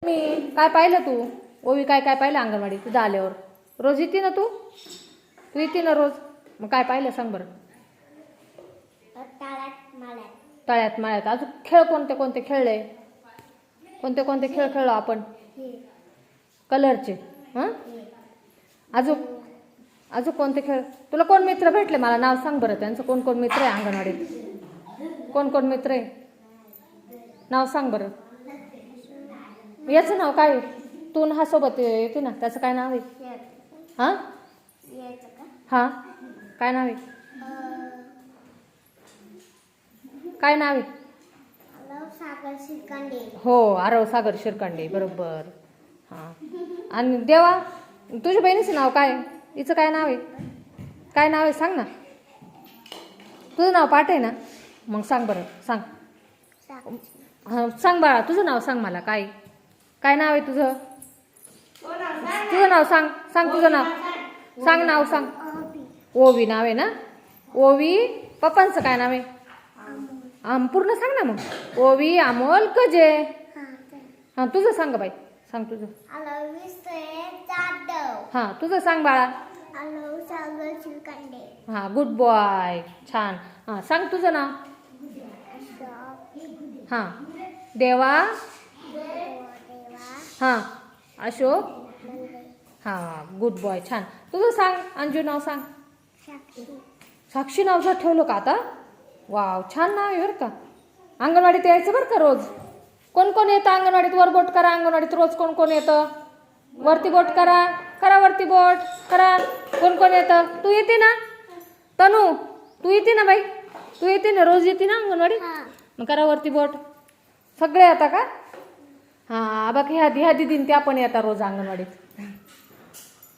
मी काय पाहिलं तू? ओवी काय काय पाहिलं अंगणवाडी तुझं आल्यावर? रोज येते ना तू? तू येते ना रोज? मग काय पाहिलं सांग बरं? तळ्यात माळ्यात अजून खेळ कोणते कोणते खेळले? कोणते कोणते खेळ खेळलो आपण? कलरचे. हां अजून अजून कोणते खेळ? तुला कोण मित्र भेटले मला नाव सांग बरं त्यांचं. कोण कोण मित्र आहे अंगणवाडीत? कोण कोण मित्र आहे नाव सांग बरं. याचं नाव काय? तू हा सोबत येते ना त्याचं काय नाव आहे? हां हां काय नाव आहे? काय नाव आहे? सागर शिरकांडे. हो आरव सागर शिरकांडे बरोबर. हां आणि देवा तुझ्या बहिणीचं नाव काय? हिचं काय नाव आहे? काय नाव आहे सांग ना. तुझं नाव पाठ आहे ना? मग सांग बरं सांग. हां सांग बाळा तुझं नाव सांग मला. काय काय नाव आहे तुझं? तुझं नाव सांग. सांग तुझं नाव सांग. नाव सांग. ओवी नाव आहे ना? ओवी. पप्पांचं काय नाव आहे? पूर्ण सांग ना मग. ओवी अमोल कजे. हां तुझं सांग बाई. सांग तुझं. हां तुझं सांग बाळा. सागर शिरकांडे. हां गुड बॉय छान. हां सांग तुझं नाव. हां देवा. हां अशोक. हां गुड बॉय छान. तुझं सांग. अंजू नाव सांग. साक्षी नाव जर ठेवलं का आता? वाव छान नाव आहे बरं का. अंगणवाडीत यायचं बरं का रोज. कोण कोण येतं अंगणवाडीत? वर बोट करा. अंगणवाडीत रोज कोण कोण येतं? वरती बोट करा. करा वरती बोट करा. कोण कोण येतं? तू येते ना तनू? तू येते ना बाई? तू येते ना रोज येते ना अंगणवाडीत? मग करा वरती बोट. सगळे येता का? हां बघ ह्या दिदीन त्या पण येतात रोज अंगणवाडीत.